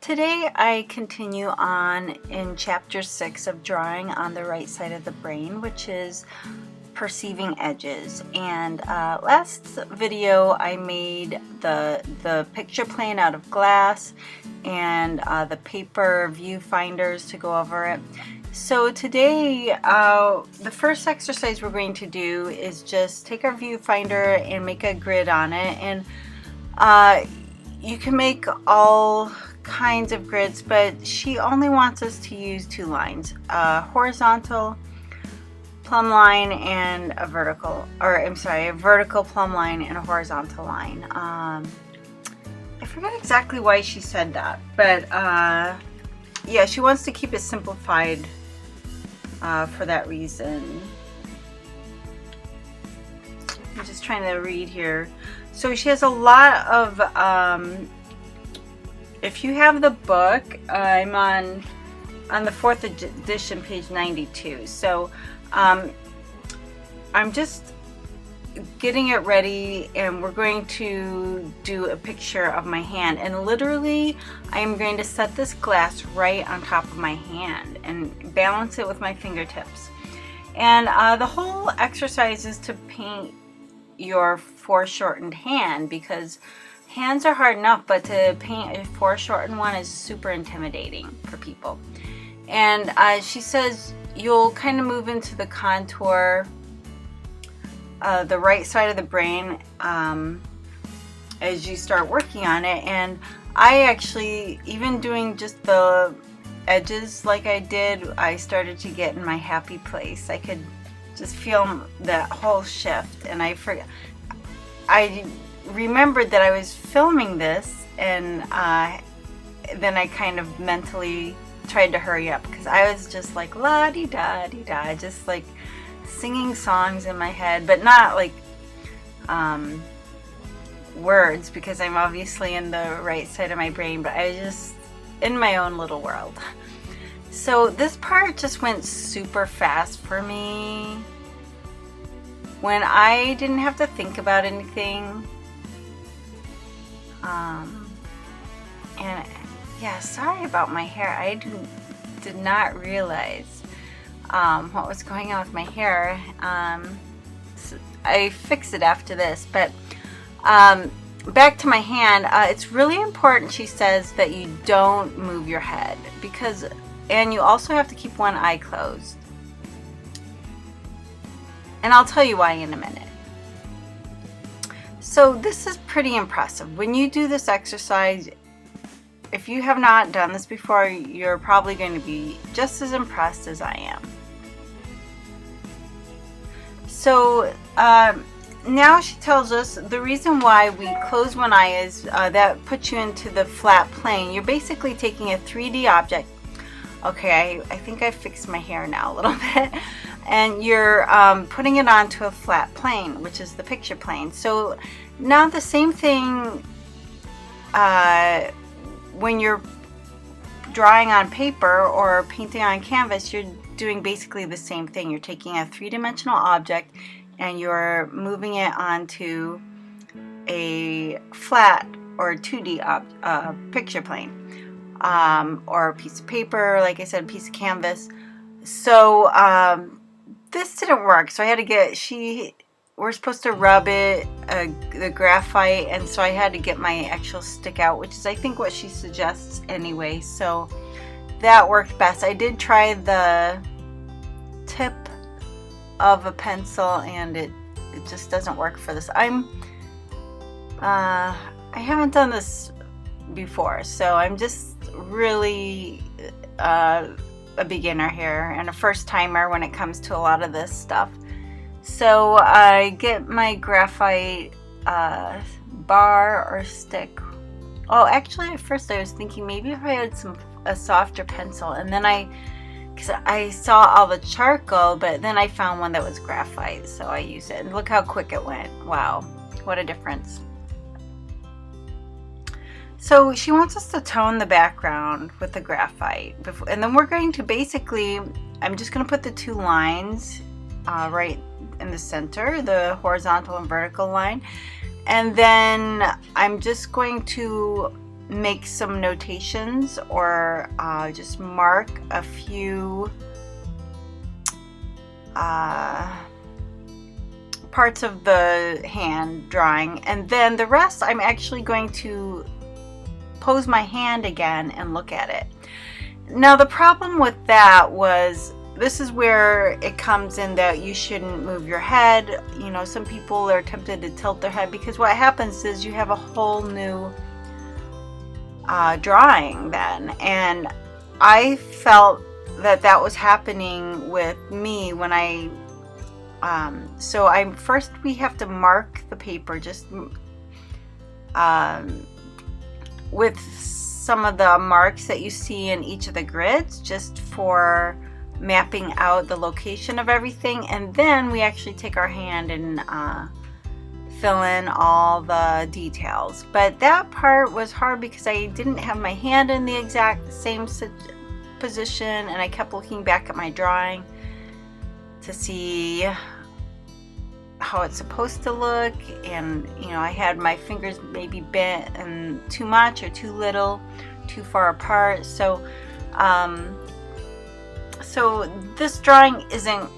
Today I continue on in chapter 6 of drawing on the right side of the brain, which is perceiving edges. And last video I made the picture plane out of glass and the paper viewfinders to go over it. So today the first exercise we're going to do is just take our viewfinder and make a grid on it, and you can make all kinds of grids, but she only wants us to use two lines, a horizontal plumb line and a vertical, or I'm sorry, a vertical plumb line and a horizontal line. I forget exactly why she said that, but yeah, she wants to keep it simplified for that reason. I'm just trying to read here. So she has a lot of if you have the book, I'm on the 4th edition, page 92. So I'm just getting it ready, and we're going to do a picture of my hand. And literally, I am going to set this glass right on top of my hand and balance it with my fingertips. And the whole exercise is to paint your foreshortened hand, because hands are hard enough, but to paint a foreshortened one is super intimidating for people. And she says you'll kind of move into the contour, the right side of the brain, as you start working on it. And I actually, even doing just the edges like I did, I started to get in my happy place. I could just feel that whole shift, and I remembered that I was filming this, and then I kind of mentally tried to hurry up, because I was just like la-di-da-di-da, just like singing songs in my head, but not like words, because I'm obviously in the right side of my brain, but I was just in my own little world. So this part just went super fast for me when I didn't have to think about anything. And yeah, sorry about my hair. I did not realize what was going on with my hair. So I fixed it after this, but back to my hand. It's really important, she says, that you don't move your head, and you also have to keep one eye closed. And I'll tell you why in a minute. So this is pretty impressive. When you do this exercise, if you have not done this before, you're probably going to be just as impressed as I am. So now she tells us the reason why we close one eye is that puts you into the flat plane. You're basically taking a 3D object. Okay, I think I fixed my hair now a little bit. And you're putting it onto a flat plane, which is the picture plane. So now the same thing when you're drawing on paper or painting on canvas, you're doing basically the same thing. You're taking a three-dimensional object and you're moving it onto a flat or 2D picture plane, or a piece of paper, like I said, a piece of canvas. So this didn't work, so I had to get, we're supposed to rub it, the graphite, and so I had to get my actual stick out, which is I think what she suggests anyway, so that worked best. I did try the tip of a pencil, and it just doesn't work for this. I haven't done this before, so I'm just really a beginner here and a first timer when it comes to a lot of this stuff. So I get my graphite bar or stick. Oh, actually at first I was thinking maybe if I had a softer pencil, and then because I saw all the charcoal, but then I found one that was graphite, so I used it, and look how quick it went. Wow, what a difference. So she wants us to tone the background with the graphite, and then we're going to basically, I'm just going to put the two lines right in the center, the horizontal and vertical line, and then I'm just going to make some notations or just mark a few parts of the hand drawing, and then the rest I'm actually going to pose my hand again and look at it. Now the problem with that was, this is where it comes in that you shouldn't move your head. You know, some people are tempted to tilt their head, because what happens is you have a whole new drawing then, and I felt that that was happening with me when I so first we have to mark the paper just with some of the marks that you see in each of the grids, just for mapping out the location of everything, and then we actually take our hand and fill in all the details. But that part was hard because I didn't have my hand in the exact same position, and I kept looking back at my drawing to see how it's supposed to look, and you know, I had my fingers maybe bent and too much or too little, too far apart. So so this drawing isn't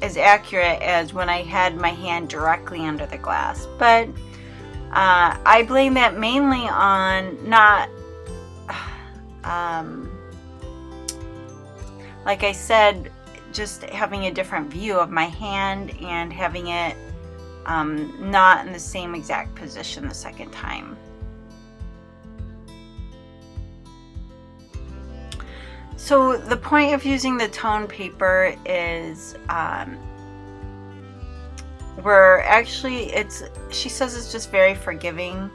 as accurate as when I had my hand directly under the glass, but I blame that mainly on not like I said, just having a different view of my hand and having it not in the same exact position the second time. So the point of using the tone paper is she says it's just very forgiving.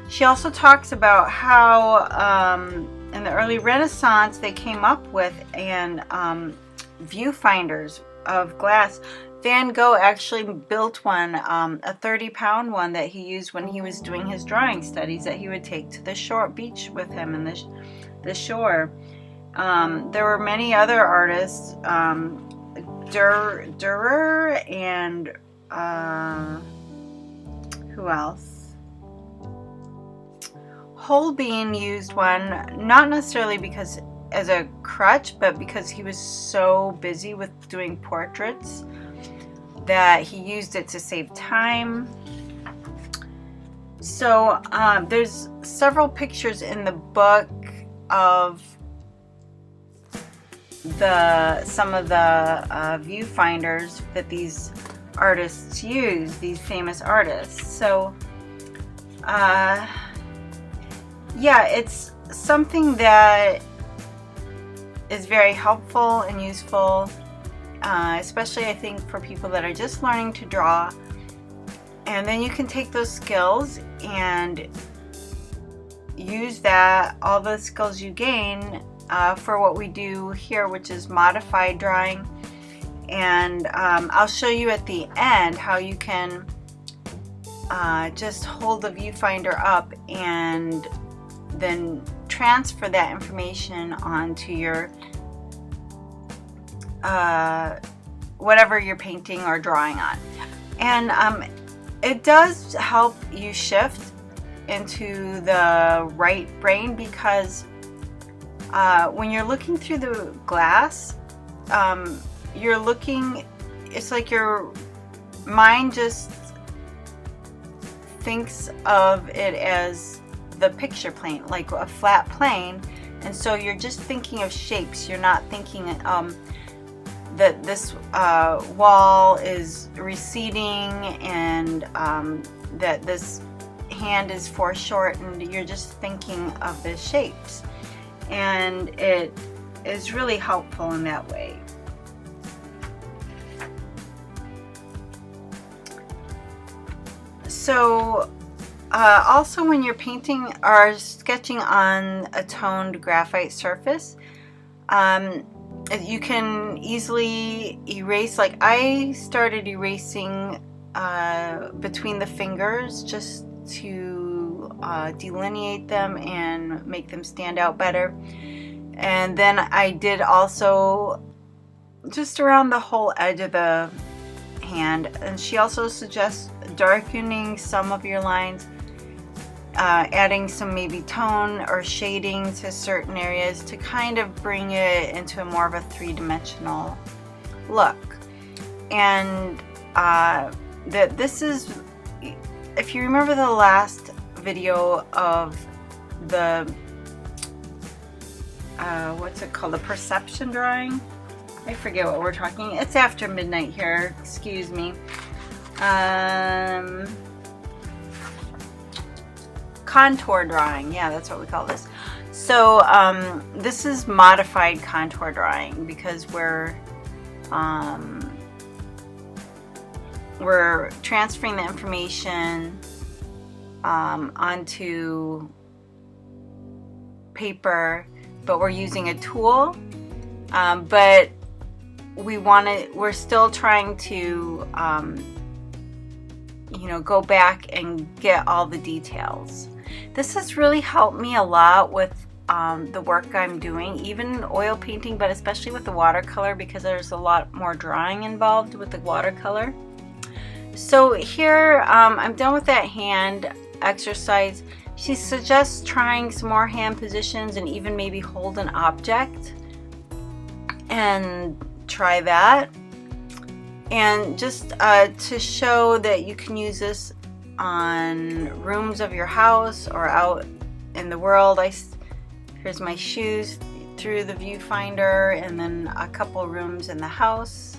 She also talks about how in the early Renaissance they came up with viewfinders of glass. Van Gogh actually built one, a 30-pound one that he used when he was doing his drawing studies, that he would take to the beach with him and the shore. There were many other artists, Dürer and who else? Holbein used one, not necessarily because as a crutch, but because he was so busy with doing portraits that he used it to save time. So there's several pictures in the book of some of the viewfinders that these artists use, these famous artists. So yeah, it's something that is very helpful and useful, especially I think for people that are just learning to draw. And then you can take those skills and use all the skills you gain for what we do here, which is modified drawing. And I'll show you at the end how you can just hold the viewfinder up and then transfer that information onto your whatever you're painting or drawing on. And it does help you shift into the right brain, because when you're looking through the glass, it's like your mind just thinks of it as the picture plane, like a flat plane, and so you're just thinking of shapes. You're not thinking that this wall is receding and that this hand is foreshortened. You're just thinking of the shapes, and it is really helpful in that way. So also when you're painting or sketching on a toned graphite surface, you can easily erase. Like I started erasing between the fingers just to delineate them and make them stand out better. And then I did also just around the whole edge of the hand. And she also suggests darkening some of your lines adding some maybe tone or shading to certain areas to kind of bring it into a more of a three-dimensional look. And this is, if you remember the last video of the what's it called, the perception drawing, I forget what we're talking, it's after midnight here, excuse me. Contour drawing, yeah, that's what we call this. So this is modified contour drawing because we're transferring the information onto paper, but we're using a tool, but we're still trying to you know, go back and get all the details. This has really helped me a lot with the work I'm doing, even oil painting, but especially with the watercolor, because there's a lot more drawing involved with the watercolor. So here I'm done with that hand exercise. She suggests trying some more hand positions and even maybe hold an object and try that. And just to show that you can use this on rooms of your house or out in the world. Here's my shoes through the viewfinder, and then a couple rooms in the house.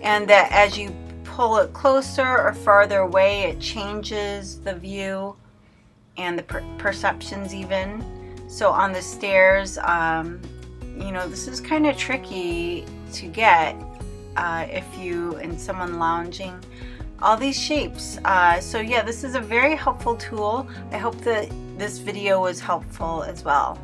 And that as you pull it closer or farther away, it changes the view and the perceptions even. So on the stairs, you know, this is kind of tricky to get if you and someone lounging, all these shapes. So yeah, this is a very helpful tool. I hope that this video was helpful as well.